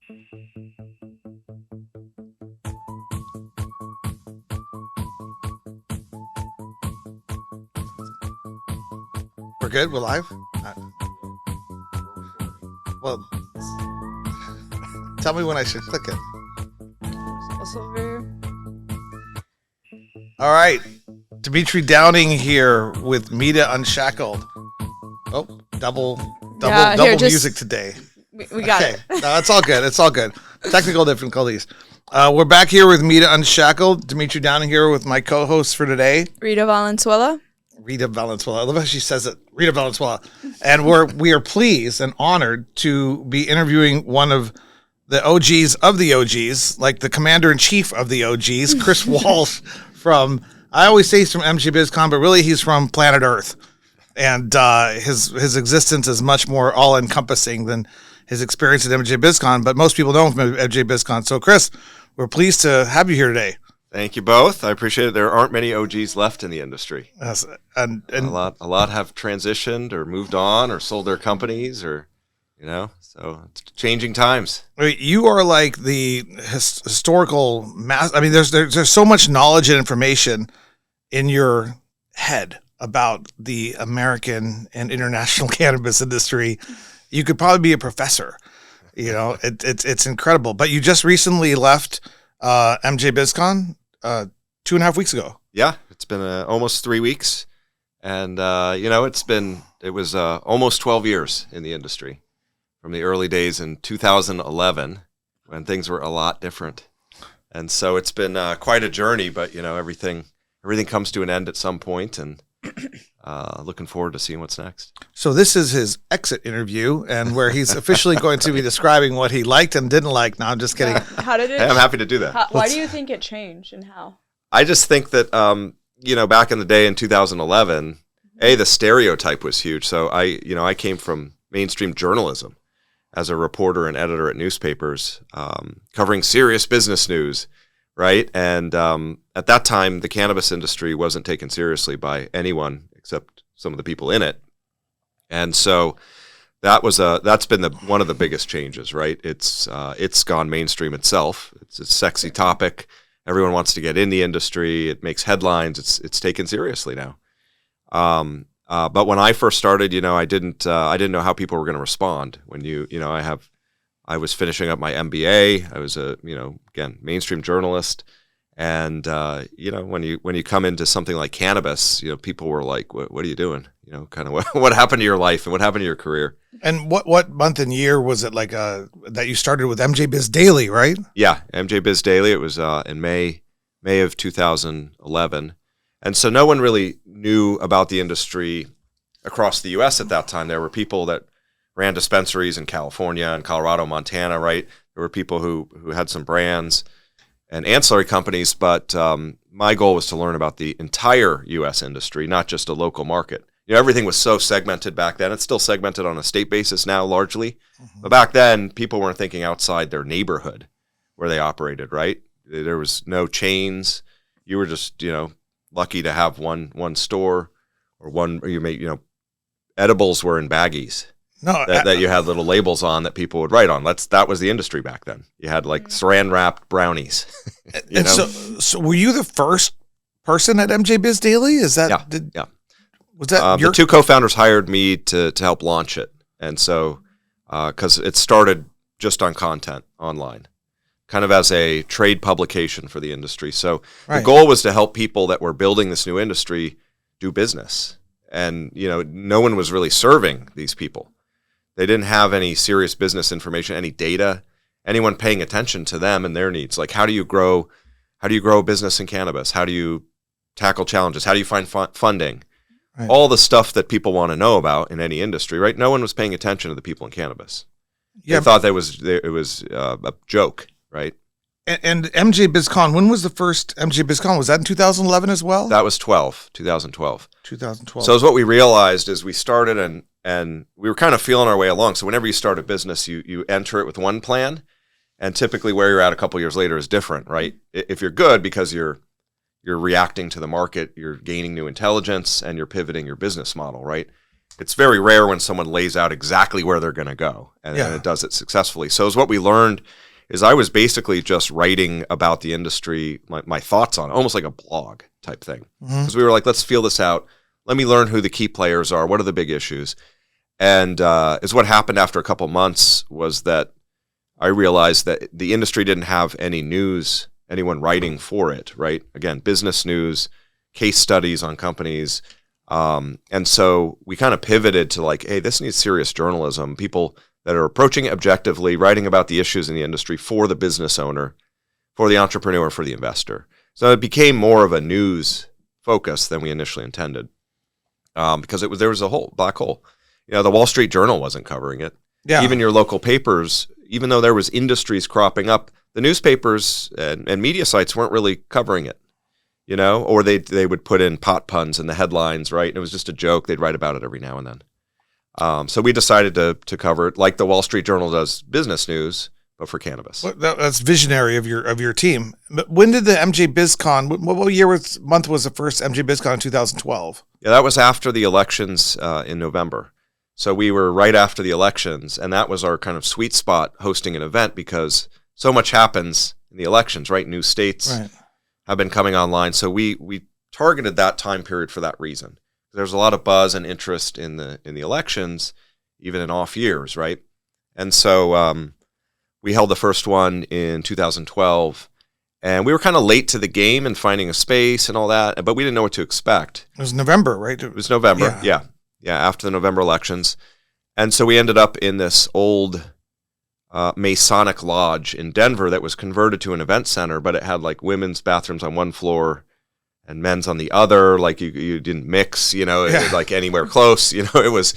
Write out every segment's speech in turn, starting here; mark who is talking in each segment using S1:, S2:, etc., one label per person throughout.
S1: We're good? We're live? Well, tell me when I should click it.
S2: What's over here?
S1: All right. Demitri Downing here with MITA Unshackled. Oh, double music today.
S2: We got it.
S1: No, it's all good. It's all good. Technical difficulties. We're back here with MITA Unshackled. Demitri Downing here with my co-hosts for today.
S2: Rita Valenzuela.
S1: Rita Valenzuela. I love how she says it. Rita Valenzuela. And we are pleased and honored to be interviewing one of the OGs of the OGs, like the commander-in-chief of the OGs, Chris Walsh from, I always say he's from MjBizCon, but really he's from planet Earth. And his existence is much more all-encompassing than his experience at MjBizCon, but most people know him from MjBizCon. So, Chris, we're pleased to have you here today.
S3: Thank you both. I appreciate it. There aren't many OGs left in the industry.
S1: Yes, and
S3: a lot have transitioned or moved on or sold their companies or, so it's changing times.
S1: You are like the historical mass. I mean, there's so much knowledge and information in your head about the American and international cannabis industry. You could probably be a professor. It's incredible. But you just recently left MjBizCon 2.5 weeks ago.
S3: Yeah, it's been almost 3 weeks, and it was almost 12 years in the industry, from the early days in 2011 when things were a lot different, and so it's been quite a journey. But everything comes to an end at some point, and looking forward to seeing what's next.
S1: So this is his exit interview, and where he's officially going to be describing what he liked and didn't like. No, I'm just kidding.
S2: How did it?
S3: Hey, I'm happy to do that.
S2: Why do you think it changed, and how?
S3: I just think that back in the day in 2011, the stereotype was huge. So I came from mainstream journalism as a reporter and editor at newspapers, covering serious business news. Right. And at that time, the cannabis industry wasn't taken seriously by anyone except some of the people in it. And so that's been one of the biggest changes. Right. It's gone mainstream itself. It's a sexy topic. Everyone wants to get in the industry. It makes headlines. It's taken seriously now. But when I first started, I didn't know how people were going to respond. When I was finishing up my MBA. I was again, mainstream journalist. And, when you come into something like cannabis, people were like, what are you doing? Kind of what happened to your life and what happened to your career?
S1: And what month and year was it that you started with MjBizDaily, right?
S3: Yeah. MjBizDaily. It was in May of 2011. And so no one really knew about the industry across the U.S. at that time. There were people that ran dispensaries in California and Colorado, Montana, right? There were people who had some brands and ancillary companies, but my goal was to learn about the entire U.S. industry, not just a local market. Everything was so segmented back then. It's still segmented on a state basis now, largely. Mm-hmm. But back then, people weren't thinking outside their neighborhood where they operated, right? There was no chains. You were just, lucky to have one store or edibles were in baggies. No, that you had little labels on that people would write on. That was the industry back then. You had like saran wrapped brownies.
S1: So were you the first person at MjBizDaily? Is that
S3: yeah?
S1: Was that
S3: the two co-founders hired me to help launch it, and so because it started just on content online, kind of as a trade publication for the industry. So the goal was to help people that were building this new industry do business, and no one was really serving these people. They didn't have any serious business information, any data, anyone paying attention to them and their needs. Like, how do you grow a business in cannabis? How do you tackle challenges? How do you find funding? Right. All the stuff that people want to know about in any industry, right? No one was paying attention to the people in cannabis. Yeah. They thought it was a joke, right?
S1: And MjBizCon, when was the first MjBizCon? Was that in 2011 as well?
S3: That was 2012.
S1: 2012.
S3: So what we realized is we started and we were kind of feeling our way along. So whenever you start a business, you enter it with one plan, and typically where you're at a couple years later is different, right? If you're good because you're reacting to the market, you're gaining new intelligence, and you're pivoting your business model, right? it's very rare when someone lays out exactly where they're going to go and it does it successfully. So what we learned is I was basically just writing about the industry, my thoughts on it, almost like a blog type thing. Because we were like, let's feel this out. Let me learn who the key players are. What are the big issues? And is what happened after a couple months was that I realized that the industry didn't have any news, anyone writing for it, right? Again, business news, case studies on companies. And so we kind of pivoted to like, hey, this needs serious journalism. People that are approaching it objectively, writing about the issues in the industry for the business owner, for the entrepreneur, for the investor. So it became more of a news focus than we initially intended, because there was a whole black hole. The Wall Street Journal wasn't covering it. Yeah. Even your local papers, even though there was industries cropping up, the newspapers and media sites weren't really covering it. Or they would put in pot puns in the headlines, right? And it was just a joke. They'd write about it every now and then. So we decided to cover it like the Wall Street Journal does business news, but for cannabis.
S1: Well, that's visionary of your team. But when did the MjBizCon? What month was the first MjBizCon in 2012?
S3: Yeah, that was after the elections in November. So we were right after the elections, and that was our kind of sweet spot hosting an event because so much happens in the elections, right? New states have been coming online, so we targeted that time period for that reason. There's a lot of buzz and interest in the elections, even in off years, right? And so we held the first one in 2012, and we were kind of late to the game in finding a space and all that, but we didn't know what to expect.
S1: It was November, right?
S3: It was November, yeah, after the November elections. And so we ended up in this old Masonic lodge in Denver that was converted to an event center, but it had like women's bathrooms on one floor and men's on the other, like you didn't mix, like anywhere close, it was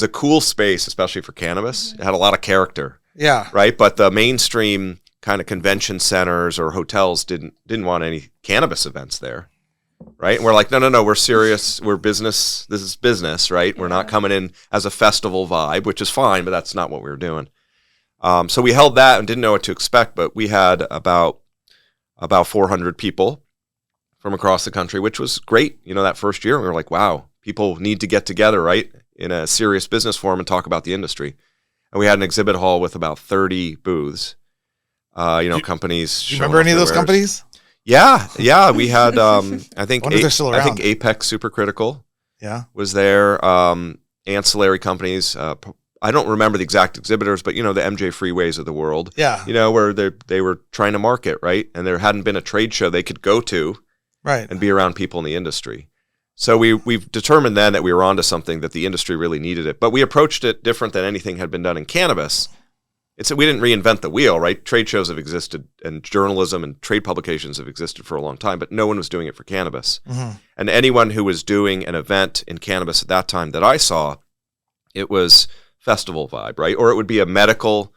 S3: a cool space, especially for cannabis. It had a lot of character. Yeah. Right. But the mainstream kind of convention centers or hotels didn't want any cannabis events there. Right. And we're like, no, we're serious. We're business. This is business, right? We're not coming in as a festival vibe, which is fine, but that's not what we were doing. So we held that and didn't know what to expect, but we had about 400 people from across the country, which was great. That first year, we were like, wow, people need to get together, right, in a serious business forum and talk about the industry. And we had an exhibit hall with about 30 booths, companies.
S1: Do you remember any of those companies?
S3: Yeah. We had, I think Apex Supercritical was there. Ancillary companies. I don't remember the exact exhibitors, but, the MJ Freeways of the world. Yeah. Where they were trying to market, right? And there hadn't been a trade show they could go to. Right. And be around people in the industry. So we've determined then that we were onto something, that the industry really needed it. But we approached it different than anything had been done in cannabis. We didn't reinvent the wheel, right? Trade shows have existed, and journalism and trade publications have existed for a long time, but no one was doing it for cannabis. Mm-hmm. And anyone who was doing an event in cannabis at that time that I saw, it was festival vibe, right? Or it would be a medical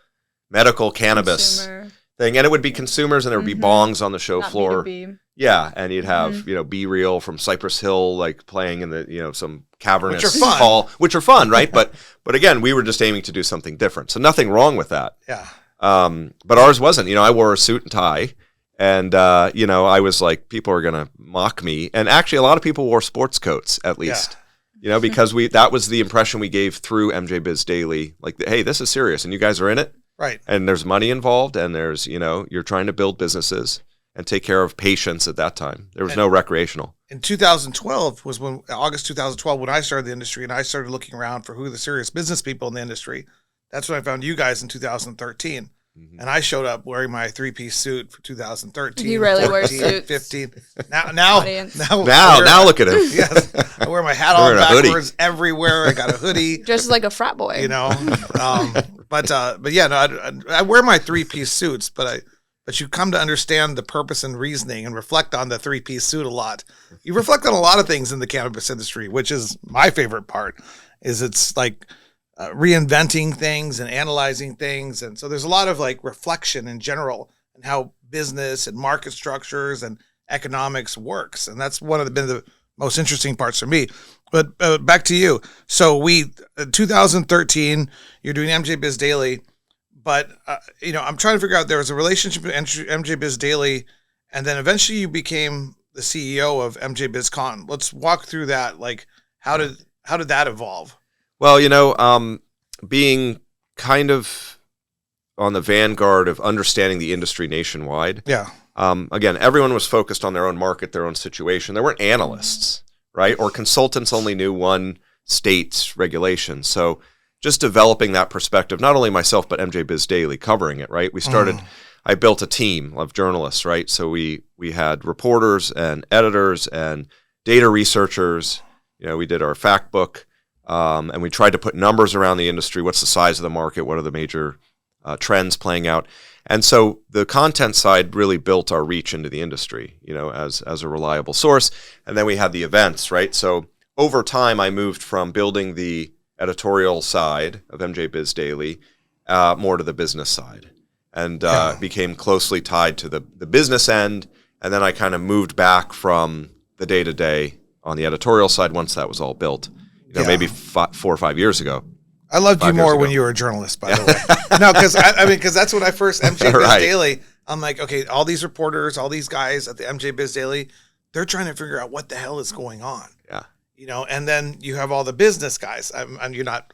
S3: cannabis thing, and it would be consumers, and there would be bongs on the show floor. B2B. Yeah, and you'd have Be Real from Cypress Hill like playing in the some cavernous hall, which are fun, right? But again, we were just aiming to do something different, so nothing wrong with that. Yeah. But ours wasn't. I wore a suit and tie, and I was like, people are gonna mock me, and actually, a lot of people wore sports coats at least. Yeah. Because that was the impression we gave through MjBizDaily. Like, hey, this is serious, and you guys are in it. Right. And there's money involved, and there's, you're trying to build businesses and take care of patients at that time. There was no recreational. In 2012 was August 2012, when I started the industry, and I started looking around for who the serious business people in the industry. That's when I found you guys in 2013. Mm-hmm. And I showed up wearing my 3-piece suit for 2013.
S2: You rarely wear suits.
S3: 15. Now look at him. Yes.
S1: I wear my hat on backwards everywhere. I got a hoodie.
S2: Just like a frat boy.
S1: But I wear my 3-piece suits, but you come to understand the purpose and reasoning and reflect on the 3-piece suit a lot. You reflect on a lot of things in the cannabis industry, which is my favorite part, is it's like reinventing things and analyzing things. And so there's a lot of like reflection in general and how business and market structures and economics works. And that's been the most interesting parts for me. But back to you. So 2013, you're doing MjBizDaily, but I'm trying to figure out, there was a relationship with MjBizDaily, and then eventually you became the CEO of MjBizCon. Let's walk through that. Like, how did How did that evolve?
S3: Well, being kind of on the vanguard of understanding the industry nationwide.
S1: Yeah.
S3: Again, everyone was focused on their own market, their own situation. There weren't analysts, right? Or consultants only knew one state's regulations. So just developing that perspective, not only myself, but MjBizDaily covering it, right? We started, I built a team of journalists, right? So we had reporters and editors and data researchers. We did our fact book, and we tried to put numbers around the industry. What's the size of the market? What are the major trends playing out? And so the content side really built our reach into the industry, as a reliable source. And then we had the events, right? So over time, I moved from building the editorial side of MjBizDaily more to the business side, and became closely tied to the business end. And then I kind of moved back from the day-to-day on the editorial side once that was all built, maybe 4 or 5 years ago.
S1: I loved you more when you were a journalist, by the way. No, because that's when I first MjBizDaily. I'm like, okay, all these reporters, all these guys at the MjBizDaily, they're trying to figure out what the hell is going on.
S3: Yeah.
S1: And then you have all the business guys. And you're not.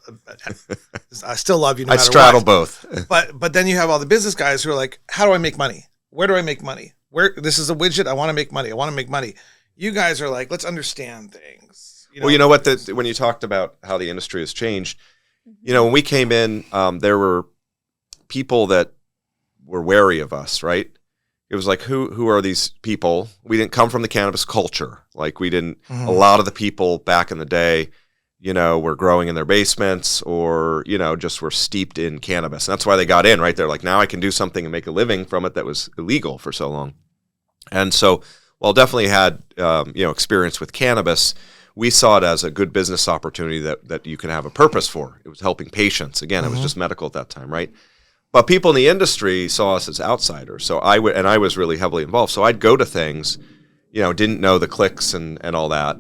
S1: I still love you. No
S3: I
S1: matter
S3: straddle
S1: what.
S3: both.
S1: But then you have all the business guys who are like, how do I make money? Where do I make money? This is a widget. I want to make money. I want to make money. You guys are like, let's understand things.
S3: Well, you know what? When you talked about how the industry has changed, when we came in, there were people that were wary of us, right? It was like, who are these people? We didn't come from the cannabis culture. Like we didn't, a lot of the people back in the day, were growing in their basements or, just were steeped in cannabis. And that's why they got in, right? They're like, now I can do something and make a living from it that was illegal for so long. And so, while definitely had, experience with cannabis, we saw it as a good business opportunity that you can have a purpose for. It was helping patients. Again, it was just medical at that time, right? But people in the industry saw us as outsiders. So I was really heavily involved. So I'd go to things, didn't know the clicks and all that.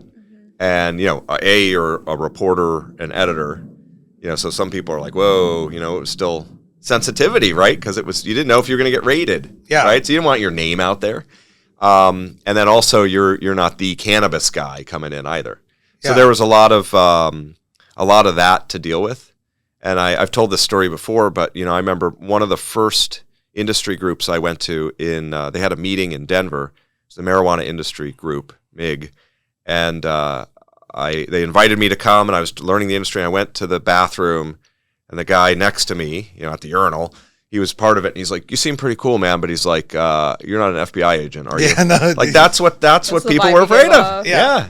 S3: And, you're a reporter, an editor, so some people are like, whoa, it was still sensitivity, right? Because you didn't know if you were going to get raided, right? So you didn't want your name out there. And then also you're not the cannabis guy coming in either. So there was a lot of that to deal with. And I've told this story before, but I remember one of the first industry groups I went to they had a meeting in Denver. It's the marijuana industry group, MIG. And they invited me to come, and I was learning the industry. And I went to the bathroom, and the guy next to me, at the urinal, he was part of it, and he's like, "You seem pretty cool, man," but he's like, "You're not an FBI agent, are you?"
S1: No,
S3: like that's what people were afraid of. Yeah,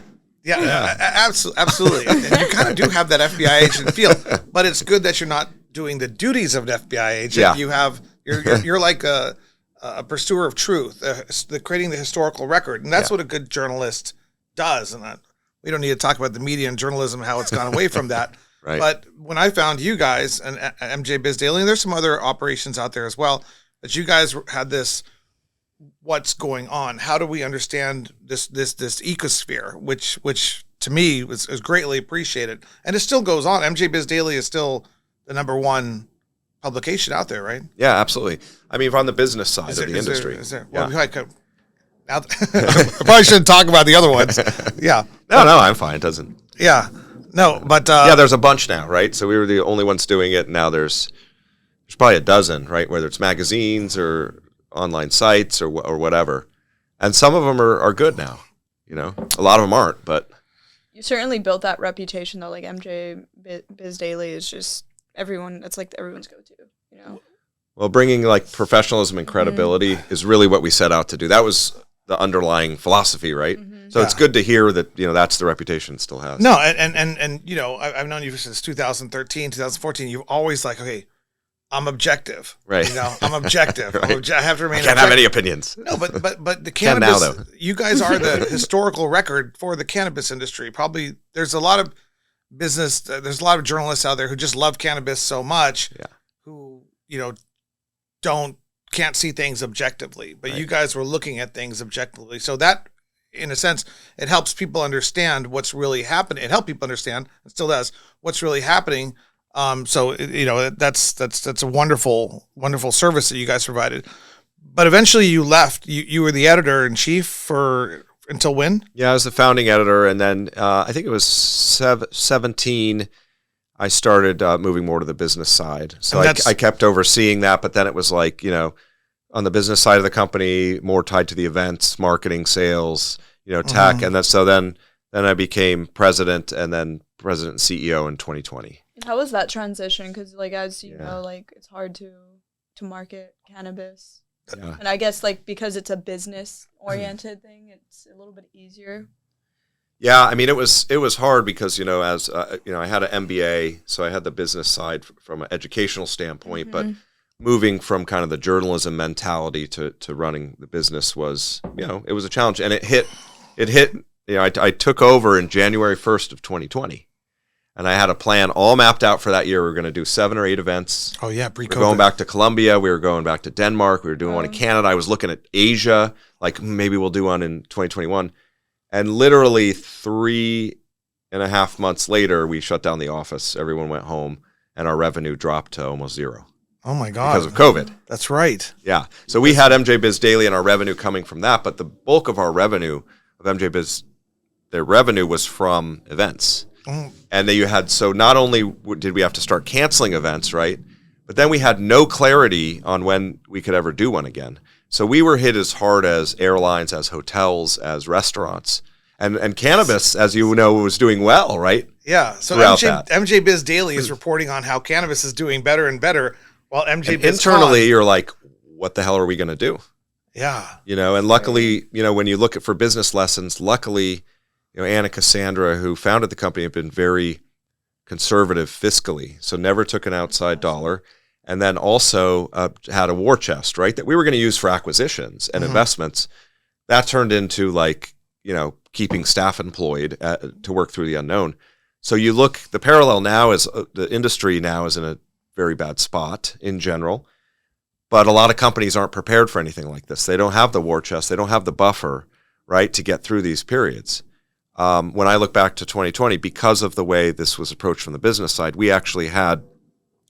S1: absolutely. And you kind of do have that FBI agent feel, but it's good that you're not doing the duties of an FBI agent. Yeah. You're like a pursuer of truth, creating the historical record, and that's what a good journalist does. And we don't need to talk about the media and journalism, how it's gone away from that. Right. But when I found you guys and MjBizDaily, and there's some other operations out there as well, that you guys had this, what's going on? How do we understand this ecosphere, which to me is greatly appreciated, and it still goes on. MjBizDaily is still the #1 publication out there, right?
S3: Yeah, absolutely. I mean, on the business side of the industry.
S1: I probably shouldn't talk about the other ones. Yeah.
S3: No, I'm fine. It doesn't.
S1: Yeah. No, but
S3: there's a bunch now, right? So we were the only ones doing it. Now there's probably a dozen, right? Whether it's magazines or online sites or whatever, and some of them are good now. A lot of them aren't, but
S2: you certainly built that reputation though. Like MjBizDaily is just everyone. It's like everyone's go-to.
S3: Well, bringing like professionalism and credibility is really what we set out to do. That was the underlying philosophy, right? So it's good to hear that, that's the reputation it still has.
S1: No, and I've known you since 2013, 2014. You've always like, okay, I'm objective.
S3: Right.
S1: I'm objective.
S3: Right.
S1: I have to remain
S3: I can't have any opinions.
S1: No, but the cannabis, now, though. You guys are the historical record for the cannabis industry. Probably there's a lot of business, there's a lot of journalists out there who just love cannabis so much who, can't see things objectively, but you guys were looking at things objectively. So that, in a sense, it helps people understand what's really happening. It helped people understand, it still does, what's really happening. So that's a wonderful, wonderful service that you guys provided. But eventually you left. You were the editor in chief for until when?
S3: Yeah, I was the founding editor, and then I think it was 17. I started moving more to the business side. So I kept overseeing that, but then it was like, on the business side of the company, more tied to the events, marketing, sales, tech. And then I became president and then president and CEO in 2020.
S2: How was that transition? Because as you know, it's hard to market cannabis.
S3: Yeah.
S2: And I guess because it's a business oriented thing, it's a little bit easier.
S3: Yeah, I mean, it was hard because, as I had an MBA, so I had the business side from an educational standpoint, but moving from kind of the journalism mentality to running the business was, it was a challenge. And it hit, I took over in January 1st of 2020. And I had a plan all mapped out for that year. We were going to do 7 or 8 events.
S1: Oh, yeah,
S3: pre-COVID. We were going back to Colombia. We were going back to Denmark. We were doing one in Canada. I was looking at Asia, maybe we'll do one in 2021. And literally 3.5 months later, we shut down the office. Everyone went home, and our revenue dropped to almost zero.
S1: Oh, my God.
S3: Because of COVID.
S1: That's right.
S3: Yeah. So we had MjBizDaily and our revenue coming from that, but the bulk of our revenue of MjBiz, their revenue was from events. And then so not only did we have to start canceling events, right? But then we had no clarity on when we could ever do one again. So we were hit as hard as airlines, as hotels, as restaurants. And cannabis, as you know, was doing well, right?
S1: Yeah. So MjBizDaily is reporting on how cannabis is doing better and better, while MjBizCon.
S3: Internally, you're like, what the hell are we going to do?
S1: Yeah.
S3: And luckily, when you look at for business lessons, luckily, Anna Cassandra, who founded the company, had been very conservative fiscally, so never took an outside dollar, and then also had a war chest, right, that we were going to use for acquisitions and investments. That turned into keeping staff employed to work through the unknown. So you look, the parallel now is the industry now is in a very bad spot in general, but a lot of companies aren't prepared for anything like this. They don't have the war chest. They don't have the buffer, right, to get through these periods. When I look back to 2020, because of the way this was approached from the business side, we actually had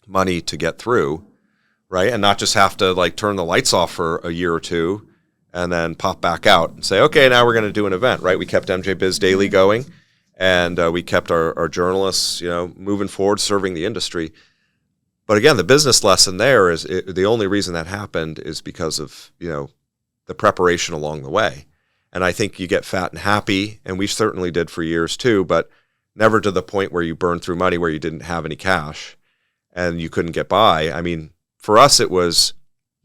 S3: money to get through, right? And not just have to turn the lights off for a year or two and then pop back out and say, okay, now we're going to do an event, right? We kept MjBizDaily going, and we kept our journalists, moving forward, serving the industry. But again, the business lesson there is the only reason that happened is because of, the preparation along the way. And I think you get fat and happy, and we certainly did for years too, but never to the point where you burned through money where you didn't have any cash and you couldn't get by. I mean, for us, it was,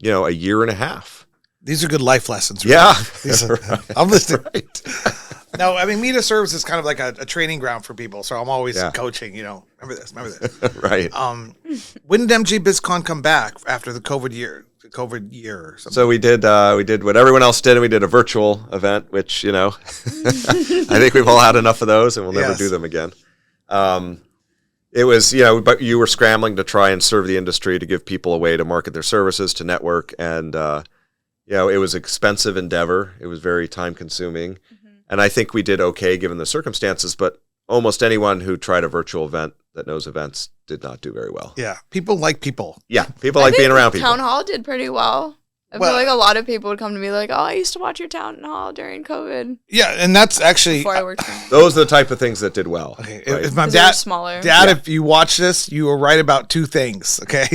S3: a year and a half.
S1: These are good life lessons. Right?
S3: Yeah.
S1: Right. I'm listening.
S3: Right.
S1: No, I mean, MITA serves as kind of like a training ground for people. So I'm always coaching, remember this.
S3: Right.
S1: When did MjBizCon come back after the COVID year or something?
S3: So we did what everyone else did, and we did a virtual event, which, I think we've all had enough of those, and we'll never do them again. It was, but you were scrambling to try and serve the industry, to give people a way to market their services, to network, and, it was an expensive endeavor. It was very time consuming. And I think we did okay given the circumstances, but almost anyone who tried a virtual event that knows events did not do very well.
S1: Yeah. People like people.
S3: Yeah. People like being around people.
S2: Town Hall did pretty well. I feel like a lot of people would come to me like, oh, I used to watch your Town Hall during COVID.
S1: Yeah. And that's actually.
S2: Before I worked
S3: those are the type of things that did well.
S1: Okay.
S3: Right?
S1: If my
S2: smaller.
S1: Dad, if you watch this, you were right about 2 things. Okay.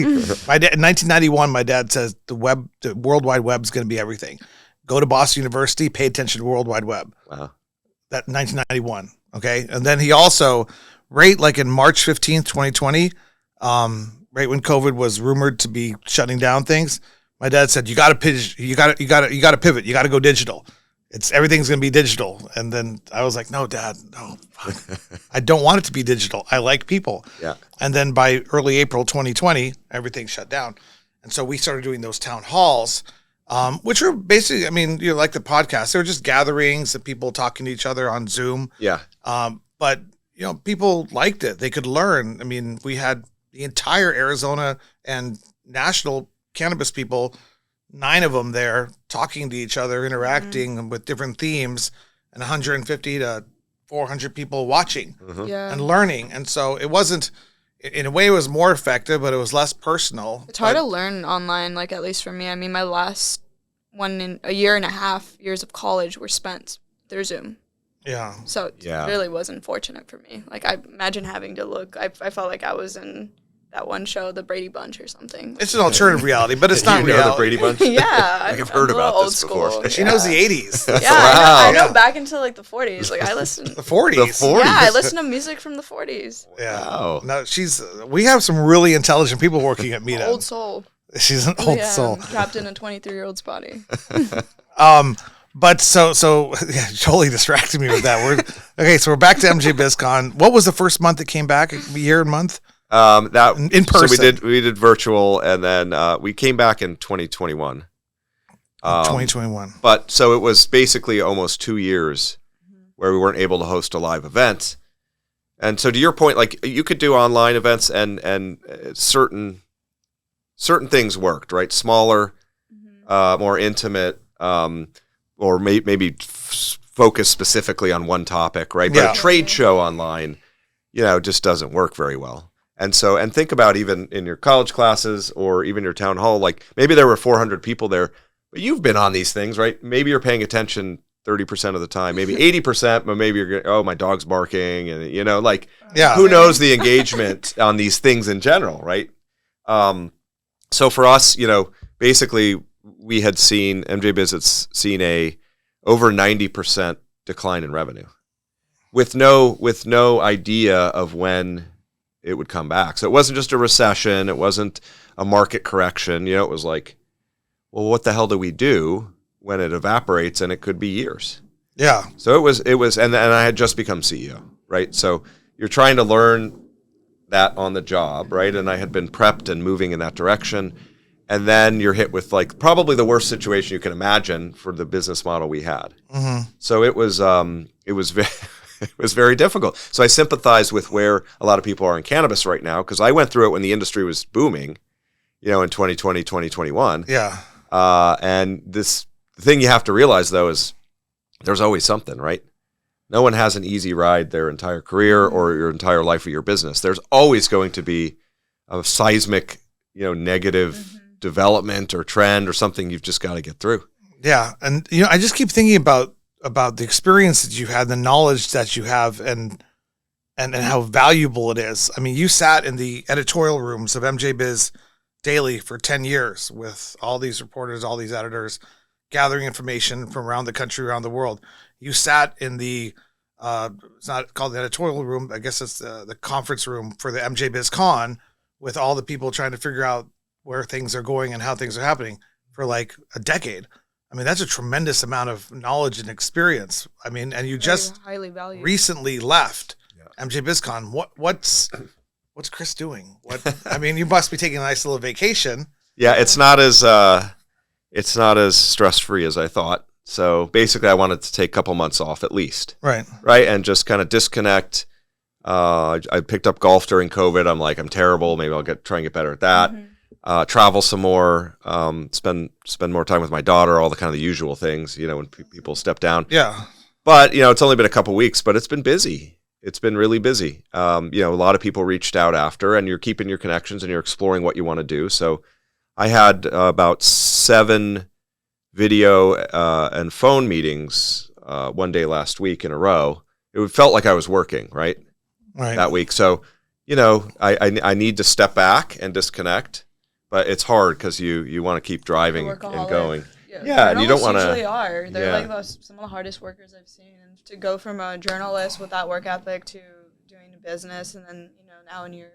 S1: My dad, in 1991, my dad says the World Wide Web is going to be everything. Go to Boston University, pay attention to the World Wide Web.
S3: Wow.
S1: That 1991. Okay. And then he also, right in March 15th, 2020, right when COVID was rumored to be shutting down things, my dad said, you got to pivot. You got to go digital. Everything's going to be digital. And then I was like, no, Dad, no. I don't want it to be digital. I like people.
S3: Yeah.
S1: And then by early April 2020, everything shut down. And so we started doing those town halls, which were basically, like the podcast. They were just gatherings of people talking to each other on Zoom.
S3: Yeah.
S1: But, people liked it. They could learn. We had the entire Arizona and national cannabis people, 9 of them there, talking to each other, interacting with different themes, and 150 to 400 people watching and learning. And so it wasn't, in a way, it was more effective, but it was less personal.
S2: It's hard to learn online, at least for me. My last 1.5 years of college were spent through Zoom.
S1: Yeah.
S2: So it really was unfortunate for me. Like, I imagine having to look. I felt like I was in that one show, The Brady Bunch or something.
S1: It's an alternative reality, but it's not
S3: you know
S1: reality.
S3: The Brady Bunch?
S2: Yeah.
S3: I've heard about this before.
S1: She knows the 80s.
S2: Yeah,
S3: Wow.
S2: I know back into like the 40s. Like, I listened.
S1: The 40s.
S3: The 40s.
S2: Yeah, I listen to music from the 40s.
S1: Yeah.
S3: Wow.
S1: No, we have some really intelligent people working at MITA.
S2: Old soul.
S1: She's an old soul.
S2: Trapped in a 23-year-old's body.
S1: But so yeah, totally distracted me with that. So we're back to MjBizCon. What was the first month that came back? Year and month?
S3: That
S1: in person.
S3: So we did virtual, and then we came back in 2021.
S1: 2021.
S3: But so it was basically almost 2 years where we weren't able to host a live event. And so to your point, like, you could do online events, and certain things worked, right? Smaller, more intimate, or maybe focus specifically on one topic, right? But a trade show online, just doesn't work very well. And so, and think about even in your college classes or even your town hall, like maybe there were 400 people there, but you've been on these things, right? Maybe you're paying attention 30% of the time, maybe 80%, but maybe you're going, oh, my dog's barking. And, who knows the engagement on these things in general, right? So for us, basically we had seen, MjBiz had seen a over 90% decline in revenue with no idea of when it would come back. So it wasn't just a recession. It wasn't a market correction. It was like, well, what the hell do we do when it evaporates? And it could be years.
S1: Yeah.
S3: So it was, and I had just become CEO, right? So you're trying to learn that on the job, right? And I had been prepped and moving in that direction. And then you're hit with like probably the worst situation you can imagine for the business model we had. Mm-hmm. So it was very, it was very difficult. So I sympathize with where a lot of people are in cannabis right now, because I went through it when the industry was booming, in 2020, 2021.
S1: Yeah.
S3: And the thing you have to realize, though, is there's always something, right? No one has an easy ride their entire career or your entire life of your business. There's always going to be a seismic, negative development or trend or something you've just got to get through.
S1: Yeah. And, I just keep thinking about the experience that you had, the knowledge that you have, and how valuable it is. I mean, you sat in the editorial rooms of MjBizDaily for 10 years with all these reporters, all these editors, gathering information from around the country, around the world. You sat in the, it's not called the editorial room, I guess it's the conference room for the MjBizCon, with all the people trying to figure out where things are going and how things are happening for like a decade. I mean, that's a tremendous amount of knowledge and experience. I mean, and you just
S2: highly valued.
S1: Recently left MjBizCon. What's Chris doing? I mean, you must be taking a nice little vacation.
S3: Yeah, it's not as stress-free as I thought. So basically, I wanted to take a couple months off at least. Right, and just kind of disconnect. I picked up golf during COVID. I'm like, I'm terrible. Maybe I'll try and get better at that. Travel some more, spend more time with my daughter, all the kind of the usual things, when people step down.
S1: Yeah.
S3: But, it's only been a couple weeks, but it's been busy. It's been really busy. A lot of people reached out after, and you're keeping your connections and you're exploring what you want to do. So I had about 7 video and phone meetings one day last week in a row. It felt like I was working, right? That week. So, I need to step back and disconnect. But it's hard because you want to keep driving and going. Yeah, and you don't want to.
S2: Usually are. They're like some of the hardest workers I've seen. And to go from a journalist with that work ethic to doing a business, and then now you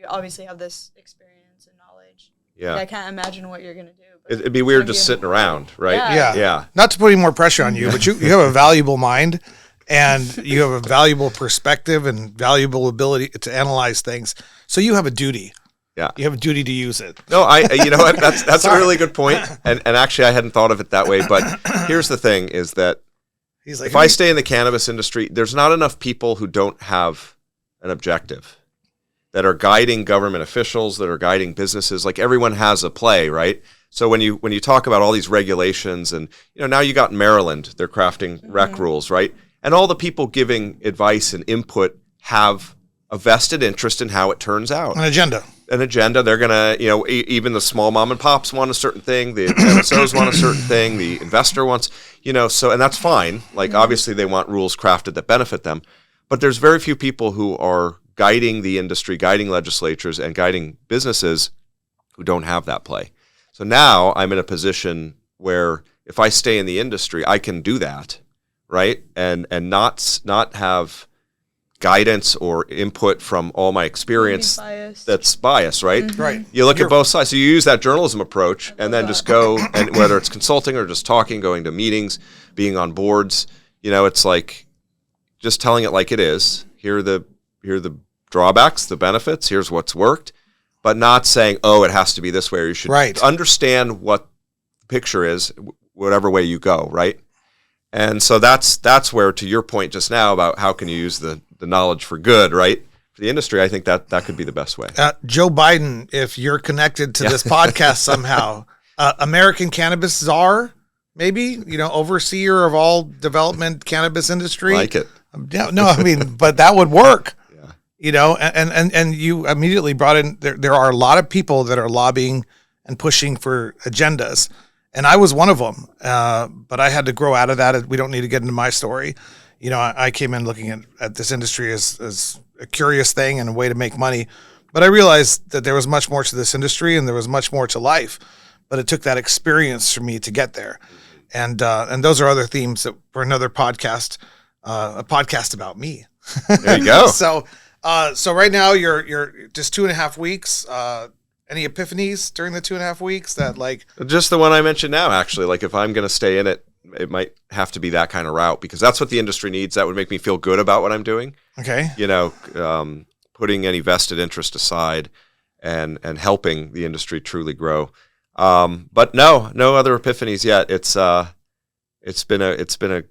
S2: obviously have this experience and knowledge.
S3: Yeah,
S2: I can't imagine what you're gonna do.
S3: It'd be weird just sitting around, right?
S1: Yeah. Not to put any more pressure on you, but you have a valuable mind, and you have a valuable perspective and valuable ability to analyze things. So you have a duty. Yeah, you have a duty to use it.
S3: No, you know what? That's a really good point. And actually, I hadn't thought of it that way. But here's the thing: is that if I stay in the cannabis industry, there's not enough people who don't have an objective, that are guiding government officials, that are guiding businesses. Like, everyone has a play, right? So when you talk about all these regulations, and now you got Maryland, they're crafting rec rules, right? And all the people giving advice and input have a vested interest in how it turns out.
S1: An agenda.
S3: an agenda. They're gonna, even the small mom and pops want a certain thing. The MSOs want a certain thing. The investor wants, and that's fine. Like obviously they want rules crafted that benefit them, but there's very few people who are guiding the industry, guiding legislatures, and guiding businesses who don't have that play. So now I'm in a position where if I stay in the industry, I can do that, right? And not have guidance or input from all my experience that's biased, right?
S2: Mm-hmm.
S1: Right.
S3: You look at both sides. So you use that journalism approach and then just go, and whether it's consulting or just talking, going to meetings, being on boards, it's like just telling it like it is. Here are the drawbacks, the benefits, here's what's worked, but not saying, oh, it has to be this way, or you should understand what the picture is, whatever way you go, right? And so that's where, to your point just now about how can you use the knowledge for good, right? For the industry, I think that could be the best way.
S1: Joe Biden, if you're connected to this podcast somehow, American cannabis czar, maybe, overseer of all development cannabis industry.
S3: Like it.
S1: But that would work. And you immediately brought in, there are a lot of people that are lobbying and pushing for agendas. And I was one of them, but I had to grow out of that. We don't need to get into my story. I came in looking at this industry as a curious thing and a way to make money. But I realized that there was much more to this industry and there was much more to life. But it took that experience for me to get there. And those are other themes that for another podcast, a podcast about me.
S3: There you go.
S1: So right now you're just 2.5 weeks. Any epiphanies during the 2.5 weeks that like?
S3: Just the one I mentioned now, actually. Like if I'm going to stay in it, it might have to be that kind of route because that's what the industry needs. That would make me feel good about what I'm doing.
S1: Okay.
S3: Putting any vested interest aside and helping the industry truly grow. But no other epiphanies yet. It's been a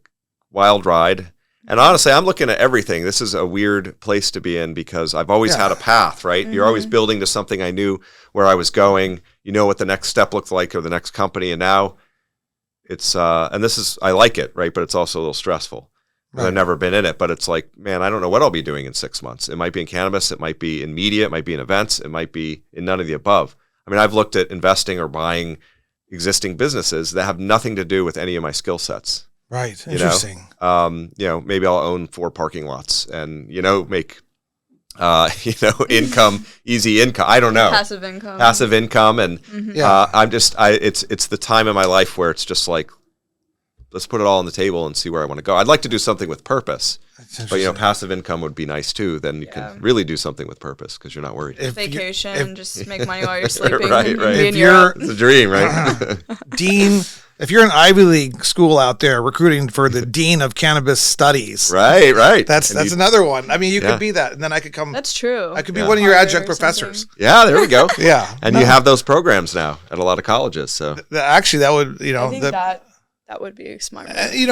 S3: wild ride. And honestly, I'm looking at everything. This is a weird place to be in because I've always had a path, right? Mm-hmm. You're always building to something. I knew where I was going. You know what the next step looked like or the next company. And now it's, and this is, I like it, right? But it's also a little stressful. Right. I've never been in it, but it's like, man, I don't know what I'll be doing in 6 months. It might be in cannabis. It might be in media. It might be in events. It might be in none of the above. I mean, I've looked at investing or buying existing businesses that have nothing to do with any of my skill sets.
S1: Right. Interesting.
S3: Maybe I'll own 4 parking lots and, make, income, easy income. I don't know.
S2: Passive income.
S3: And it's the time in my life where it's just like, let's put it all on the table and see where I want to go. I'd like to do something with purpose, but passive income would be nice too. Then you can really do something with purpose because you're not worried.
S2: Vacation, just make money while you're sleeping.
S3: Right. It's a dream, right?
S1: Dean, if you're an Ivy League school out there recruiting for the Dean of Cannabis Studies.
S3: Right.
S1: That's another one. I mean, you could be that, and then I could come.
S2: That's true.
S1: I could be one of your adjunct professors.
S3: Yeah, there we go.
S1: Yeah.
S3: And you have those programs now at a lot of colleges. So
S1: actually, that would,
S2: I think that would be smart.
S1: And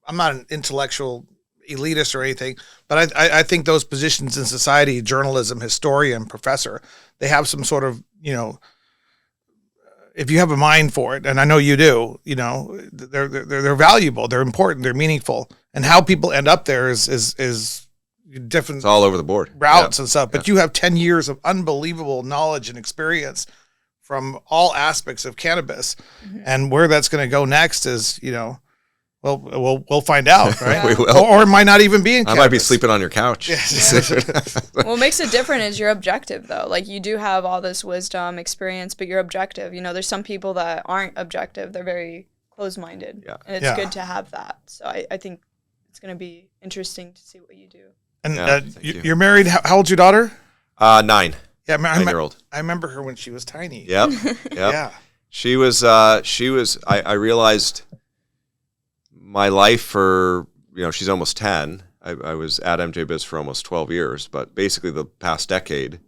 S1: I'm not an intellectual elitist or anything, but I think those positions in society, journalism, historian, professor, they have some sort of, if you have a mind for it, and I know you do, they're valuable, they're important, they're meaningful, and how people end up there is different.
S3: It's all over the board,
S1: routes and stuff. But you have 10 years of unbelievable knowledge and experience from all aspects of cannabis, and where that's going to go next is, we'll find out, right?
S3: We will,
S1: or it might not even be in cannabis.
S3: I might be sleeping on your couch.
S2: What makes it different is you're objective, though. Like you do have all this wisdom, experience, but you're objective. There's some people that aren't objective; they're very closed-minded, and it's good to have that. So I think it's going to be interesting to see what you do.
S1: And you're married. How old's your daughter?
S3: 9. Yeah,
S1: 9-year-old. I remember her when she was tiny.
S3: Yep. Yeah. She was. I realized my life for she's almost 10. I was at MjBiz for almost 12 years, but basically the past decade,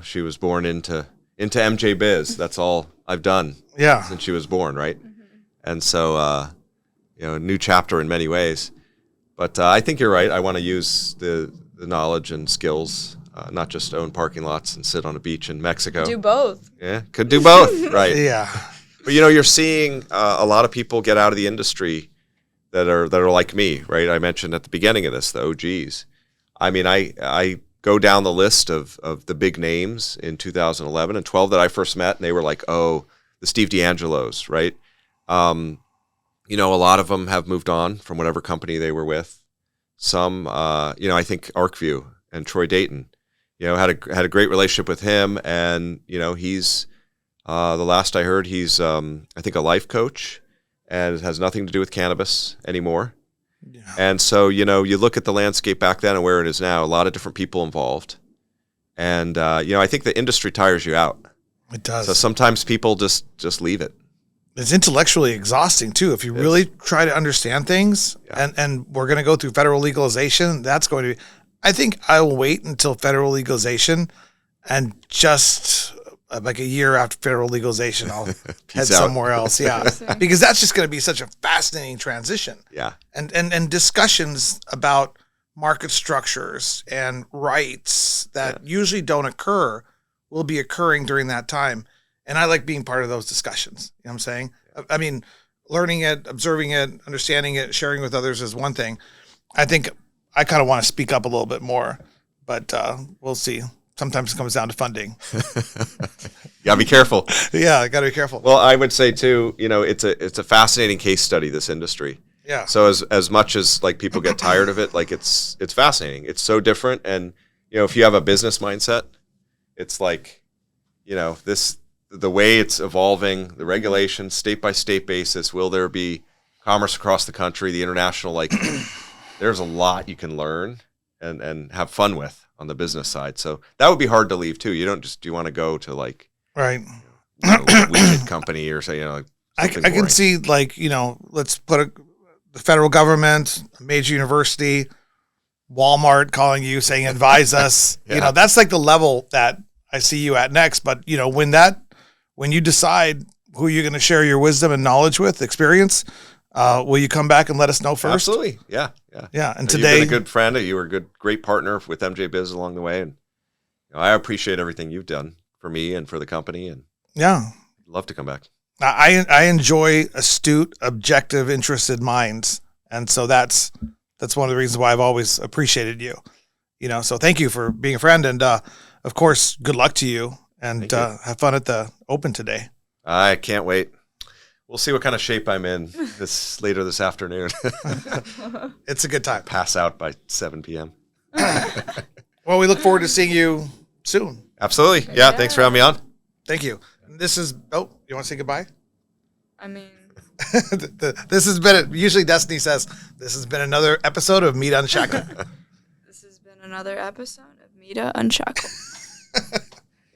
S3: she was born into MjBiz. That's all I've done.
S1: Yeah.
S3: Since she was born, right? Mm-hmm. And so a new chapter in many ways. But I think you're right. I want to use the knowledge and skills. Not just own parking lots and sit on a beach in Mexico.
S2: Do both.
S3: Yeah, could do both, right?
S1: Yeah.
S3: But you're seeing a lot of people get out of the industry that are like me, right? I mentioned at the beginning of this, the OGs. I mean, I go down the list of the big names in 2011 and 12 that I first met, and they were like, oh, the Steve D'Angelos, right? You know, a lot of them have moved on from whatever company they were with. Some, you know, I think ArcView and Troy Dayton, you know, had a great relationship with him, and you know, he's the last I heard, he's I think a life coach, and it has nothing to do with cannabis anymore. Yeah. And so, you know, you look at the landscape back then and where it is now, a lot of different people involved, and you know, I think the industry tires you out.
S1: It does.
S3: So sometimes people just leave it.
S1: It's intellectually exhausting too. If you really try to understand things, and we're going to go through federal legalization, that's going to be, I think I will wait until federal legalization, and just like a year after federal legalization, I'll head somewhere else. Yeah. Because that's just going to be such a fascinating transition.
S3: Yeah.
S1: And discussions about market structures and rights that usually don't occur will be occurring during that time. And I like being part of those discussions. You know what I'm saying? I mean, learning it, observing it, understanding it, sharing with others is one thing. I think I kind of want to speak up a little bit more, but we'll see. Sometimes it comes down to funding.
S3: You gotta be careful.
S1: Yeah, I gotta be careful.
S3: Well, I would say too, you know, it's a fascinating case study, this industry.
S1: Yeah.
S3: So as much as like people get tired of it, like it's fascinating. It's so different, and you know, if you have a business mindset, it's like, you know, the way it's evolving, the regulations, state by state basis, will there be commerce across the country, the international, like there's a lot you can learn and have fun with on the business side. So that would be hard to leave too. You don't just, do you want to go to like,
S1: right,
S3: weekend company or say, you know, like
S1: I can see like, you know, let's put the federal government, a major university, Walmart calling you saying, advise us, you know, that's like the level that I see you at next. But you know, when you decide who you're going to share your wisdom and knowledge with, experience, will you come back and let us know first?
S3: Absolutely. Yeah.
S1: And today,
S3: you've been a good friend. You were a great partner with MjBiz along the way. And you know, I appreciate everything you've done for me and for the company. And
S1: yeah,
S3: love to come back.
S1: I enjoy astute, objective, interested minds. And so that's one of the reasons why I've always appreciated you, you know, so thank you for being a friend. And, of course, good luck to you. And have fun at the Open today.
S3: I can't wait. We'll see what kind of shape I'm in later this afternoon.
S1: It's a good time.
S3: Pass out by 7 p.m.
S1: Well, we look forward to seeing you soon.
S3: Absolutely. Yeah. Thanks for having me on.
S1: Thank you. This is, you want to say goodbye?
S2: I mean,
S1: this has been, usually Destiny says, this has been another episode of MITA Unshackled.
S2: This has been another episode of MITA Unshackled.